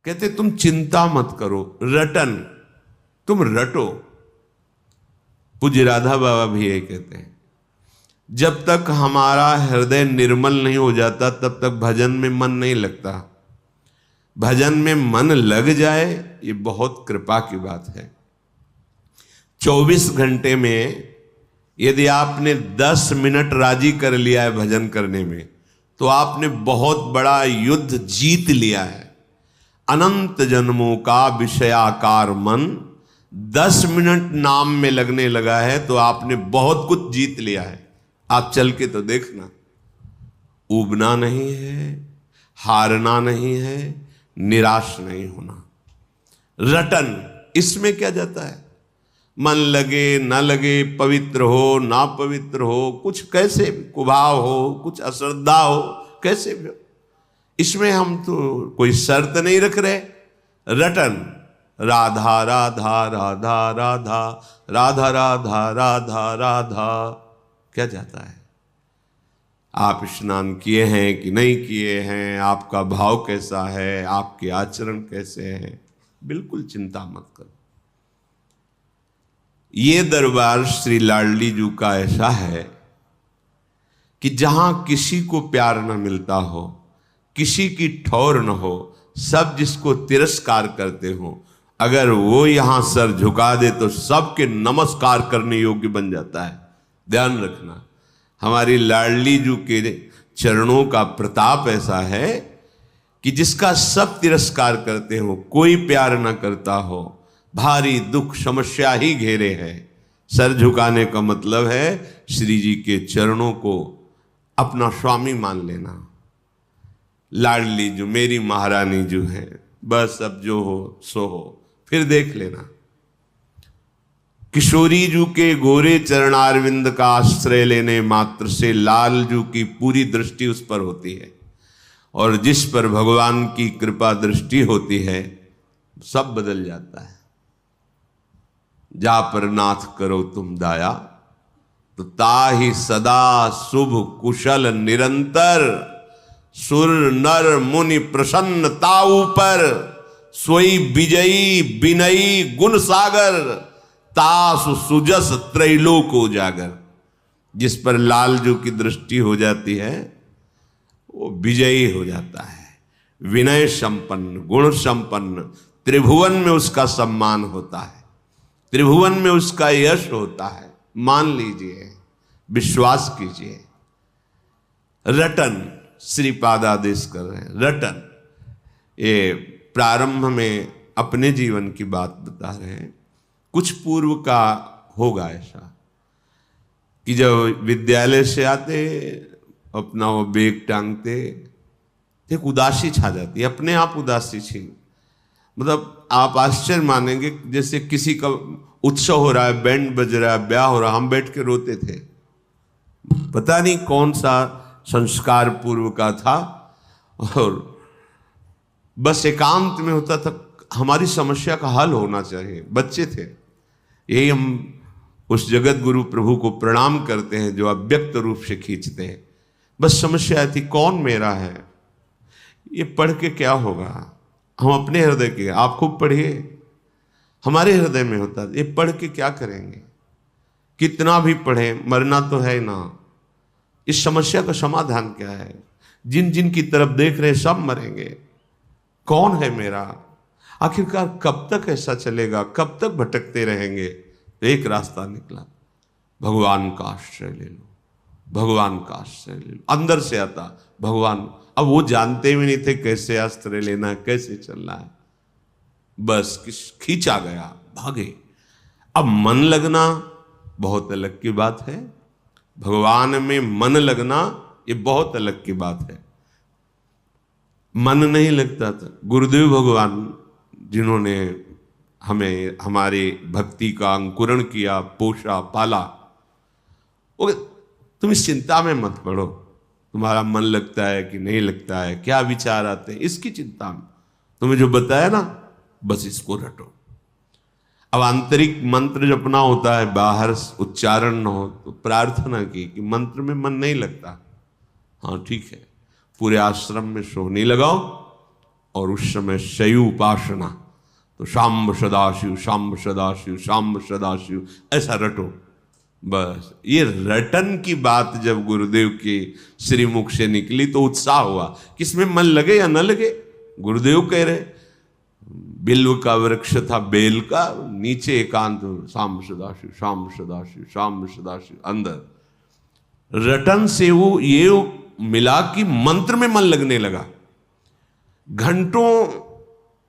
कहते तुम चिंता मत करो, रटन, तुम रटो। पूज्य राधा बाबा भी यही कहते हैं, जब तक हमारा हृदय निर्मल नहीं हो जाता तब तक भजन में मन नहीं लगता। भजन में मन लग जाए ये बहुत कृपा की बात है। 24 घंटे में यदि आपने 10 मिनट राजी कर लिया है भजन करने में, तो आपने बहुत बड़ा युद्ध जीत लिया है। अनंत जन्मों का विषयाकार मन 10 मिनट नाम में लगने लगा है तो आपने बहुत कुछ जीत लिया है। आप चल के तो देखना, ऊबना नहीं है, हारना नहीं है, निराश नहीं होना। रटन, इसमें क्या जाता है? मन लगे न लगे, पवित्र हो ना पवित्र हो, कुछ कैसे कुभाव हो, कुछ अश्रद्धा हो, कैसे भी हो, इसमें हम तो कोई शर्त नहीं रख रहे। रटन, राधा राधा राधा राधा राधा राधा राधा राधा, क्या जाता है? आप स्नान किए हैं कि नहीं किए हैं, आपका भाव कैसा है, आपके आचरण कैसे हैं, बिल्कुल चिंता मत करो। ये दरबार श्री लाडली जी का ऐसा है कि जहां किसी को प्यार न मिलता हो, किसी की ठौर न हो, सब जिसको तिरस्कार करते हो, अगर वो यहां सर झुका दे तो सबके नमस्कार करने योग्य बन जाता है। ध्यान रखना, हमारी लाडली जी के चरणों का प्रताप ऐसा है कि जिसका सब तिरस्कार करते हो, कोई प्यार न करता हो, भारी दुख समस्या ही घेरे है। सर झुकाने का मतलब है श्री जी के चरणों को अपना स्वामी मान लेना। लाडली जो मेरी महारानी जो है, बस अब जो हो सो हो, फिर देख लेना। किशोरी जू के गोरे चरणारविंद का आश्रय लेने मात्र से लाल जू की पूरी दृष्टि उस पर होती है, और जिस पर भगवान की कृपा दृष्टि होती है सब बदल जाता है। जा पर नाथ करो तुम दाया, तो ताहि सदा शुभ कुशल निरंतर, सुर नर मुनि प्रसन्न ताऊ पर, सोई विजयी बिनयी गुण सागर, तासु सुजस त्रैलोक उजागर। जिस पर लालजू की दृष्टि हो जाती है वो विजयी हो जाता है, विनय संपन्न, गुण संपन्न, त्रिभुवन में उसका सम्मान होता है, त्रिभुवन में उसका यश होता है। मान लीजिए, विश्वास कीजिए। रटन, श्रीपाद आदेश कर रहे हैं, रटन। ये प्रारंभ में अपने जीवन की बात बता रहे हैं। कुछ पूर्व का होगा ऐसा कि जब विद्यालय से आते, अपना वो बैग टांगते, एक उदासी छा जाती है, अपने आप उदासी छीन, मतलब आप आश्चर्य मानेंगे, जैसे किसी का उत्सव हो रहा है, बैंड बज रहा है, ब्याह हो रहा है, हम बैठ के रोते थे। पता नहीं कौन सा संस्कार पूर्व का था, और बस एकांत में होता था, हमारी समस्या का हल होना चाहिए। बच्चे थे, यही हम उस जगत गुरु प्रभु को प्रणाम करते हैं जो अव्यक्त रूप से खींचते हैं। बस समस्या थी, कौन मेरा है, ये पढ़ के क्या होगा। हम अपने हृदय के, आप खूब पढ़िए, हमारे हृदय में होता है, ये पढ़ के क्या करेंगे, कितना भी पढ़ें मरना तो है ना। इस समस्या का समाधान क्या है? जिन जिन की तरफ देख रहे सब मरेंगे, कौन है मेरा? आखिरकार कब तक ऐसा चलेगा, कब तक भटकते रहेंगे? तो एक रास्ता निकला, भगवान का आश्रय ले लो, भगवान का आश्रय ले लो। अंदर से आता भगवान। अब वो जानते भी नहीं थे कैसे आश्रय लेना है, कैसे चलना है, बस खींचा गया, भागे। अब मन लगना बहुत अलग की बात है, भगवान में मन लगना ये बहुत अलग की बात है। मन नहीं लगता था, गुरुदेव भगवान जिन्होंने हमें हमारी भक्ति का अंकुरण किया, पोषा, पाला, वो तुम इस चिंता में मत पड़ो, तुम्हारा मन लगता है कि नहीं लगता है, क्या विचार आते हैं, इसकी चिंता में तुम्हें जो बताया ना, बस इसको रटो। अब आंतरिक मंत्र जपना होता है, बाहर उच्चारण न हो, तो प्रार्थना की कि मंत्र में मन नहीं लगता, हाँ ठीक है, पूरे आश्रम में सोहनी लगाओ, और उस समय शैव उपासना, तो शाम्ब सदाशिव शाम्ब सदाशिव शाम्ब सदाशिव ऐसा रटो। बस ये रटन की बात जब गुरुदेव के श्रीमुख से निकली तो उत्साह हुआ, किसमें मन लगे या न लगे। गुरुदेव कह रहे, बिल्व का वृक्ष था बेल का, नीचे एकांत शाम्ब सदाशिव शाम्ब सदाशिव शाम्ब सदाशिव, अंदर रटन से वो ये मिला कि मंत्र में मन लगने लगा। घंटों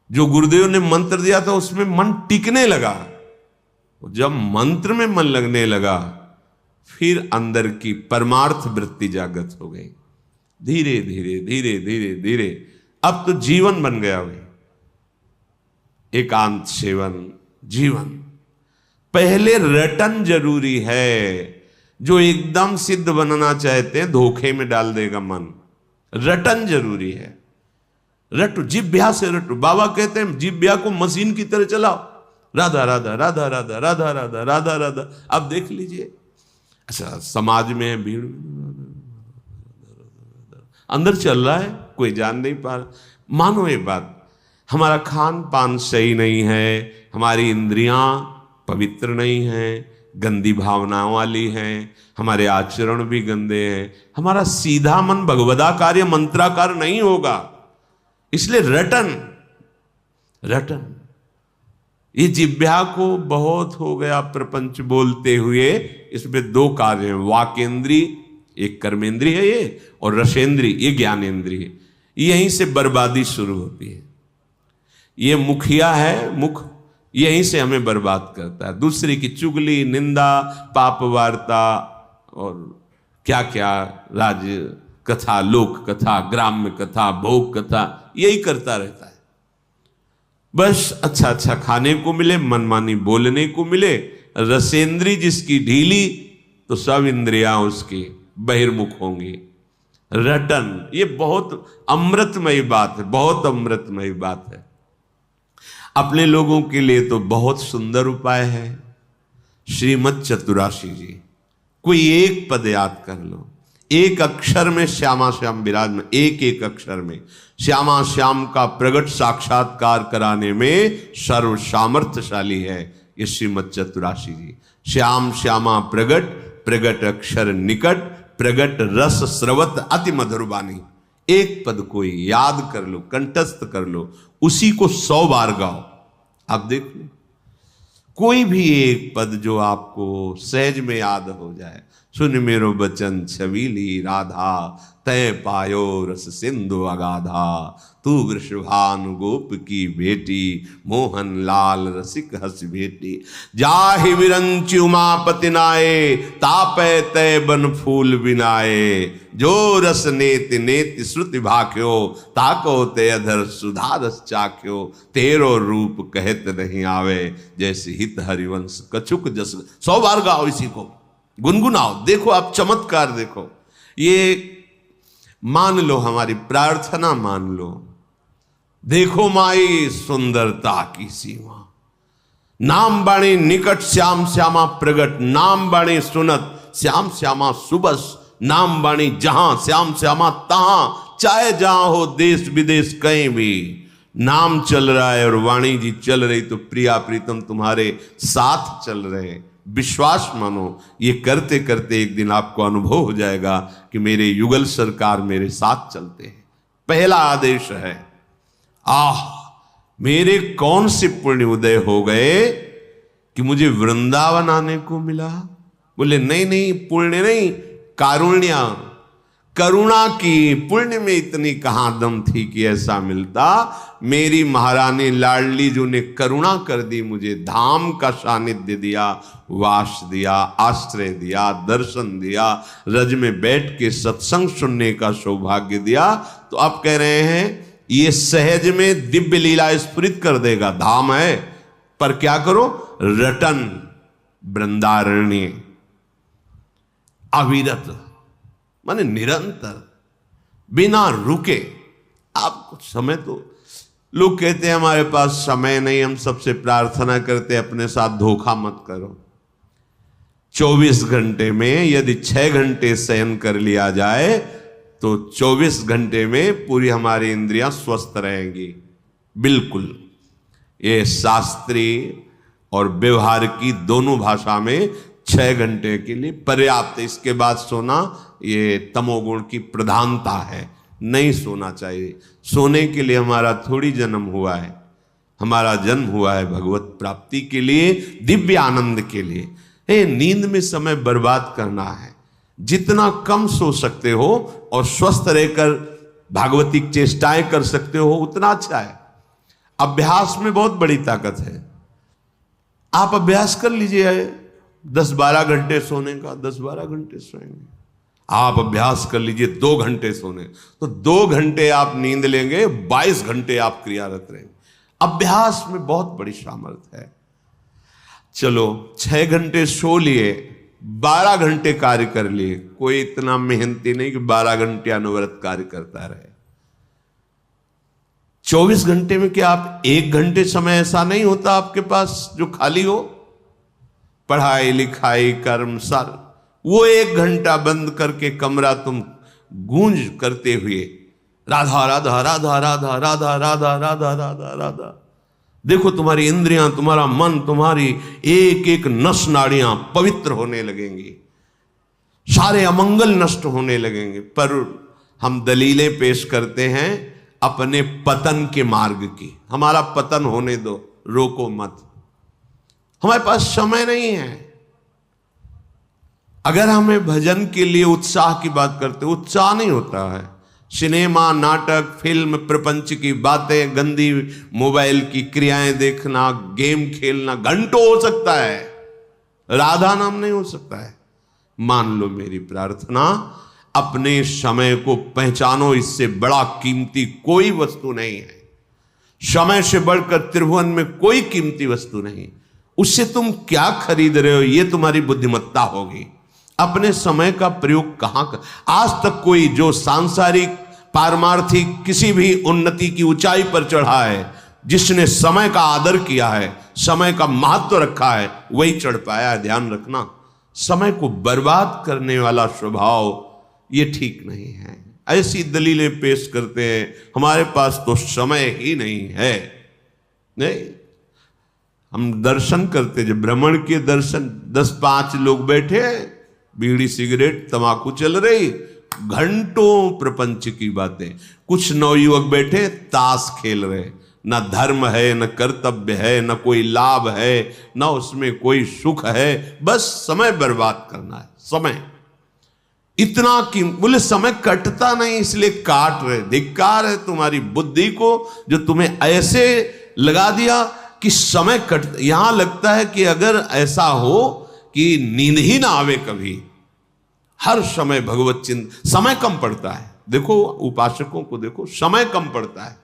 जो गुरुदेव ने मंत्र दिया था उसमें मन टिकने लगा। जब मंत्र में मन लगने लगा फिर अंदर की परमार्थ वृत्ति जागृत हो गई। धीरे धीरे धीरे धीरे धीरे अब तो जीवन बन गया भाई, एकांत सेवन जीवन। पहले रटन जरूरी है। जो एकदम सिद्ध बनना चाहते हैं धोखे में डाल देगा मन। रटन जरूरी है। रटो, जिभ्या से रटो। बाबा कहते हैं जिभ्या को मशीन की तरह चलाओ, राधा राधा राधा राधा राधा राधा राधा राधा। अब देख लीजिए, अच्छा समाज में भीड़ अंदर चल रहा है, कोई जान नहीं पा रहा। मानो ये बात, हमारा खान पान सही नहीं है, हमारी इंद्रियां पवित्र नहीं हैं, गंदी भावनाओं वाली हैं, हमारे आचरण भी गंदे हैं, हमारा सीधा मन भगवदाकार या मंत्राकार नहीं होगा। इसलिए रटन रटन, ये जिह्वा को बहुत हो गया प्रपंच बोलते हुए। इसमें दो कार्य हैं, वाकेंद्री एक कर्मेंद्री है ये, और रसेंद्री ये ज्ञानेंद्री है। यहीं से बर्बादी शुरू होती है। ये मुखिया है, मुख यहीं से हमें बर्बाद करता है। दूसरे की चुगली, निंदा, पाप वार्ता और क्या क्या राज कथा, लोक कथा, ग्राम्य कथा, भोग कथा, यही करता रहता है। बस अच्छा अच्छा खाने को मिले, मनमानी बोलने को मिले। रसेंद्री जिसकी ढीली तो सब इंद्रियां उसकी बहिर्मुख होंगी। रटन ये बहुत अमृतमयी बात है, बहुत अमृतमयी बात है। अपने लोगों के लिए तो बहुत सुंदर उपाय है। श्रीमद चतुराशी जी, कोई एक पद याद कर लो, एक अक्षर में श्यामा श्याम विराजमान, एक एक अक्षर में श्यामा श्याम का प्रगट साक्षात्कार कराने में सर्व सामर्थ्यशाली है ये श्रीमद चतुराशी जी। श्याम श्यामा प्रगट, प्रगट अक्षर निकट, प्रगट रस स्रवत अति मधुर वाणी। एक पद को याद कर लो, कंठस्थ कर लो, उसी को 100 बार गाओ। आप देख लो, कोई भी एक पद जो आपको सहज में याद हो जाए। सुन मेरो बचन छबीली राधा, तय पायो रस सिंधु अगाधा। तू वृषभानु गोप की बेटी, मोहन लाल रसिक हस बेटी। जाहि विरंचि उमापति नाये, तापै तय बन फूल बिनाए। जो रस नेति नेति श्रुति भाख्यो, ताको ते अधर सुधा रस चाख्यो। तेरो रूप कहत नहीं आवे, जैसे हित हरिवंश कछुक जस। 100 बार गाओ, इसी को गुनगुनाओ। देखो आप चमत्कार देखो। ये मान लो हमारी प्रार्थना मान लो। देखो माई सुंदरता की सीमा। नाम बाणी निकट श्याम श्यामा प्रगट, नाम बाणी सुनत श्याम श्यामा सुबस। नाम बाणी जहां श्याम श्यामा तहां, चाहे जहां हो देश विदेश कहीं भी नाम चल रहा है और वाणी जी चल रही तो प्रिया प्रीतम तुम्हारे साथ चल रहे हैं। विश्वास मानो, ये करते करते एक दिन आपको अनुभव हो जाएगा कि मेरे युगल सरकार मेरे साथ चलते हैं। पहला आदेश है, आह मेरे कौन से पुण्य उदय हो गए कि मुझे वृंदावन आने को मिला। बोले नहीं नहीं, पुण्य नहीं, कारुण्य, करुणा की। पुण्य में इतनी कहां दम थी कि ऐसा मिलता। मेरी महारानी लाडली जो ने करुणा कर दी, मुझे धाम का सानिध्य दिया, वास दिया, आश्रय दिया, दर्शन दिया, रज में बैठ के सत्संग सुनने का सौभाग्य दिया। तो अब कह रहे हैं ये सहज में दिव्य लीला स्फुरित कर देगा। धाम है पर क्या करो, रटन वृंदारण्य, अविरत माने निरंतर, बिना रुके। आप कुछ समय तो लोग कहते हैं हमारे पास समय नहीं, हम सबसे प्रार्थना करते अपने साथ धोखा मत करो। 24 घंटे में यदि 6 घंटे शयन कर लिया जाए तो 24 घंटे में पूरी हमारी इंद्रियां स्वस्थ रहेंगी। बिल्कुल, ये शास्त्रीय और व्यवहार की दोनों भाषा में 6 घंटे के लिए पर्याप्त। इसके बाद सोना ये तमोगुण की प्रधानता है, नहीं सोना चाहिए। सोने के लिए हमारा थोड़ी जन्म हुआ है, हमारा जन्म हुआ है भगवत प्राप्ति के लिए, दिव्य आनंद के लिए। नींद में समय बर्बाद करना है। जितना कम सो सकते हो और स्वस्थ रहकर भागवतिक चेष्टाएं कर सकते हो उतना अच्छा है। अभ्यास में बहुत बड़ी ताकत है। आप अभ्यास कर लीजिए 10-12 घंटे सोने का, 10-12 घंटे सोएंगे। आप अभ्यास कर लीजिए 2 घंटे सोने, तो 2 घंटे आप नींद लेंगे, 22 घंटे आप क्रियारत रहेंगे। अभ्यास में बहुत बड़ी सामर्थ्य है। चलो 6 घंटे सो लिए, 12 घंटे कार्य कर लिए। कोई इतना मेहनती नहीं कि 12 घंटे अनवरत कार्य करता रहे। 24 घंटे में क्या आप 1 घंटे समय ऐसा नहीं होता आपके पास जो खाली हो? पढ़ाई लिखाई कर्म सार, वो 1 घंटा बंद करके कमरा तुम गूंज करते हुए राधा राधा राधा राधा राधा राधा राधा राधा राधा, देखो तुम्हारी इंद्रियां, तुम्हारा मन, तुम्हारी एक एक नस नाड़ियां पवित्र होने लगेंगी, सारे अमंगल नष्ट होने लगेंगे। पर हम दलीलें पेश करते हैं अपने पतन के मार्ग की। हमारा पतन होने दो, रोको मत। हमारे पास समय नहीं है। अगर हमें भजन के लिए उत्साह की बात करते, उत्साह नहीं होता है। सिनेमा, नाटक, फिल्म, प्रपंच की बातें, गंदी मोबाइल की क्रियाएं देखना, गेम खेलना घंटों हो सकता है, राधा नाम नहीं हो सकता है। मान लो मेरी प्रार्थना, अपने समय को पहचानो। इससे बड़ा कीमती कोई वस्तु नहीं है। समय से बढ़कर त्रिभुवन में कोई कीमती वस्तु नहीं। उससे तुम क्या खरीद रहे हो, यह तुम्हारी बुद्धिमत्ता होगी। अपने समय का प्रयोग कहां कर। आज तक कोई जो सांसारिक पारमार्थिक किसी भी उन्नति की ऊंचाई पर चढ़ा है, जिसने समय का आदर किया है, समय का महत्व रखा है, वही चढ़ पाया है। ध्यान रखना, समय को बर्बाद करने वाला स्वभाव ये ठीक नहीं है। ऐसी दलीलें पेश करते हैं, हमारे पास तो समय ही नहीं है। नहीं, हम दर्शन करते, जब भ्रमण के दर्शन, 10-5 लोग बैठे, बीड़ी सिगरेट तंबाकू चल रही, घंटों प्रपंच की बातें। कुछ नवयुवक बैठे ताश खेल रहे। न धर्म है, न कर्तव्य है, न कोई लाभ है, न उसमें कोई सुख है, बस समय बर्बाद करना है। समय इतना कि बोले समय कटता नहीं इसलिए काट रहे। धिक्कार है तुम्हारी बुद्धि को जो तुम्हें ऐसे लगा दिया कि समय कट। यहां लगता है कि अगर ऐसा हो कि नींद ही ना आवे कभी, हर समय भगवत चिंतन। समय कम पड़ता है, देखो उपासकों को देखो, समय कम पड़ता है।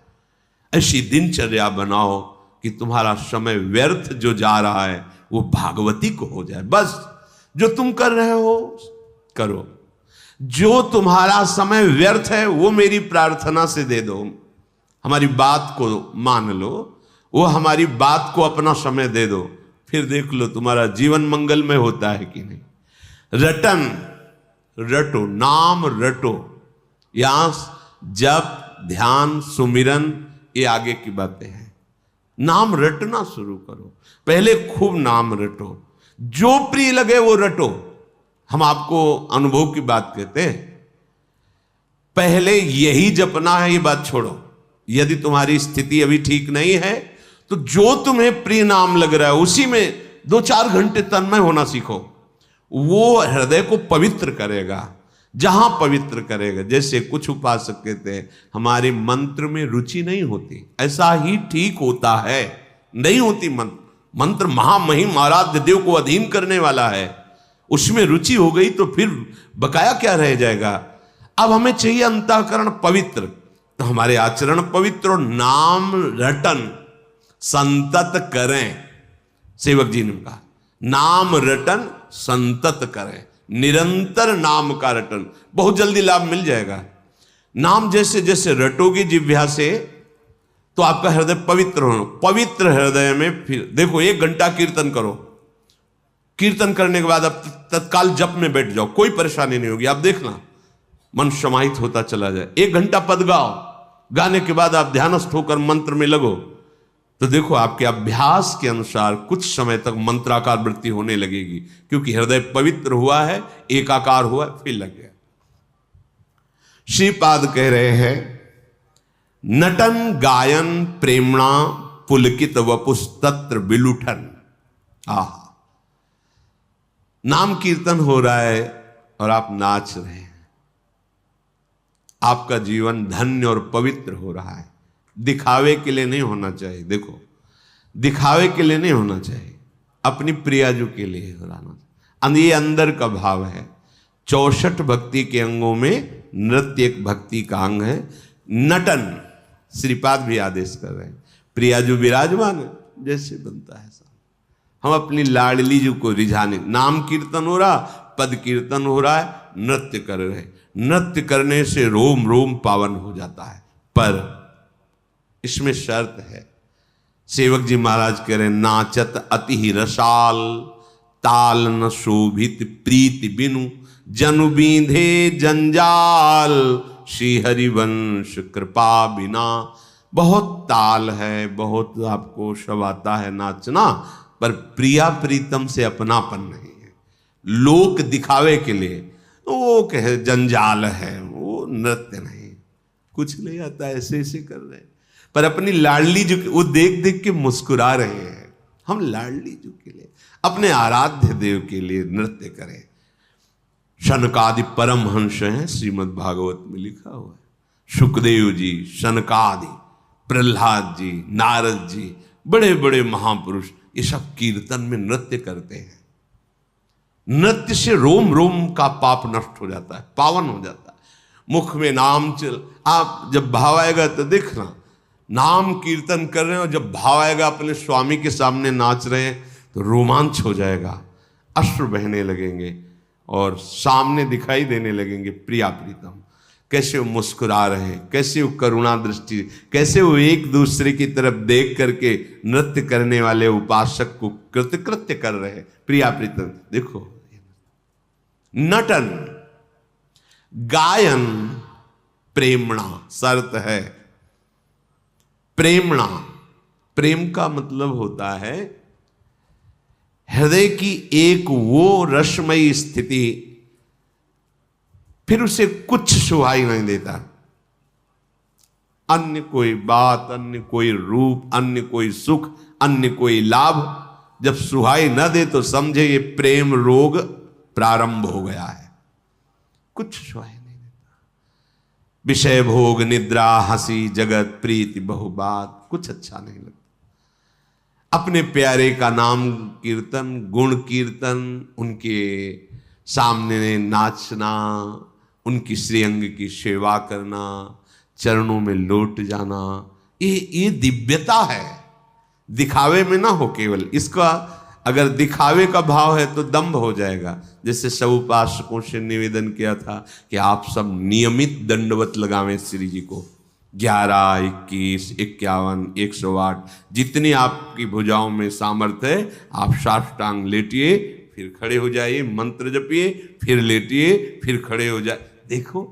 ऐसी दिनचर्या बनाओ कि तुम्हारा समय व्यर्थ जो जा रहा है वो भागवती को हो जाए। बस जो तुम कर रहे हो करो, जो तुम्हारा समय व्यर्थ है वो मेरी प्रार्थना से दे दो। हमारी बात को मान लो, वो हमारी बात को अपना समय दे दो, फिर देख लो तुम्हारा जीवन मंगलमय होता है कि नहीं। रटन रटो, नाम रटो। यहां जप, ध्यान, सुमिरन, ये आगे की बातें हैं। नाम रटना शुरू करो। पहले खूब नाम रटो, जो प्रिय लगे वो रटो। हम आपको अनुभव की बात कहते हैं, पहले यही जपना है, ये बात छोड़ो। यदि तुम्हारी स्थिति अभी ठीक नहीं है तो जो तुम्हें प्रिय नाम लग रहा है उसी में 2-4 घंटे तन्मय होना सीखो। वो हृदय को पवित्र करेगा। जहां पवित्र करेगा, जैसे कुछ उपासक कहते हैं हमारे मंत्र में रुचि नहीं होती, ऐसा ही ठीक होता है, नहीं होती। मंत्र महामहिम आराध्य देव को अधीन करने वाला है, उसमें रुचि हो गई तो फिर बकाया क्या रह जाएगा। अब हमें चाहिए अंतःकरण पवित्र, तो हमारे आचरण पवित्र और नाम रटन संतत करें। सेवक जी ने कहा नाम रटन संतत करें, निरंतर नाम का रटन, बहुत जल्दी लाभ मिल जाएगा। नाम जैसे जैसे रटोगे जिह्वा से तो आपका हृदय पवित्र हो। पवित्र हृदय में फिर देखो 1 घंटा कीर्तन करो, कीर्तन करने के बाद अब तत्काल जप में बैठ जाओ, कोई परेशानी नहीं होगी। आप देखना मन समाहित होता चला जाए। 1 घंटा पद गाओ, गाने के बाद आप ध्यानस्थ होकर मंत्र में लगो, तो देखो आपके अभ्यास के अनुसार कुछ समय तक मंत्राकार वृत्ति होने लगेगी, क्योंकि हृदय पवित्र हुआ है, एकाकार हुआ है, फिर लग गया। श्रीपाद कह रहे हैं, नटन गायन प्रेमणा पुलकित वपुस्तत्र विलुठन। आह, नाम कीर्तन हो रहा है और आप नाच रहे हैं, आपका जीवन धन्य और पवित्र हो रहा है। दिखावे के लिए नहीं होना चाहिए, देखो दिखावे के लिए नहीं होना चाहिए, अपनी प्रियाजू के लिए होना चाहिए। ये अंदर का भाव है। 64 भक्ति के अंगों में नृत्य एक भक्ति का अंग है। नटन श्रीपाद भी आदेश कर रहे हैं, प्रियाजू विराजमान है, जैसे बनता है सब। हम अपनी लाडली जू को रिझाने, नाम कीर्तन हो रहा, पद कीर्तन हो रहा है, नृत्य कर रहे हैं। नृत्य करने से रोम रोम पावन हो जाता है, पर इसमें शर्त है। सेवक जी महाराज कह रहे हैं, नाचत अति ही रसाल, ताल न शोभित प्रीति बिनु, जनु बींधे जंजाल, श्री हरिवंश कृपा बिना। बहुत ताल है, बहुत आपको सब आता है नाचना, पर प्रिया प्रीतम से अपनापन नहीं है। लोक दिखावे के लिए वो कहे जंजाल है, वो नृत्य नहीं, कुछ नहीं आता, ऐसे ऐसे कर रहे हैं। पर अपनी लाडली जो, वो देख देख के मुस्कुरा रहे हैं। हम लाडली जो के लिए, अपने आराध्य देव के लिए नृत्य करें। शनकादि परमहंस हैं, श्रीमद् भागवत में लिखा हुआ है। सुखदेव जी, शनकादि, प्रहलाद जी, नारद जी, बड़े बड़े महापुरुष, ये सब कीर्तन में नृत्य करते हैं। नृत्य से रोम रोम का पाप नष्ट हो जाता है, पावन हो जाता है। मुख में नाम चल, आप जब भाव आएगा तो देखना, नाम कीर्तन कर रहे हैं और जब भाव आएगा अपने स्वामी के सामने नाच रहे हैं तो रोमांच हो जाएगा, अश्रु बहने लगेंगे और सामने दिखाई देने लगेंगे प्रिया प्रीतम। कैसे वो मुस्कुरा रहे हैं, कैसे वो करुणा दृष्टि, कैसे वो एक दूसरे की तरफ देख करके नृत्य करने वाले उपासक को कृतकृत्य कर रहे हैं। प्रिया प्रीतम देखो। नटन गायन प्रेमणा, शर्त है प्रेमणा। प्रेम का मतलब होता है हृदय की एक वो रसमयी स्थिति, फिर उसे कुछ सुहाई नहीं देता। अन्य कोई बात, अन्य कोई रूप, अन्य कोई सुख, अन्य कोई लाभ जब सुहाई न दे तो समझे ये प्रेम रोग प्रारंभ हो गया है। कुछ सुहाई नहीं देता। विषय भोग, निद्रा, हंसी, जगत, प्रीति, बहुबात, कुछ अच्छा नहीं लगता। अपने प्यारे का नाम कीर्तन, गुण कीर्तन, उनके सामने नाचना, उनकी श्रीअंग की सेवा करना, चरणों में लौट जाना, ये दिव्यता है। दिखावे में ना हो केवल। इसका अगर दिखावे का भाव है तो दंभ हो जाएगा। जैसे सब उपासकों से निवेदन किया था कि आप सब नियमित दंडवत लगावें श्री जी को। 11, 21, 51, 108 जितनी आपकी भुजाओं में सामर्थ्य है, आप साष्टांग लेटिए, फिर खड़े हो जाइए, मंत्र जपिए, फिर लेटिए, फिर खड़े हो जाए। देखो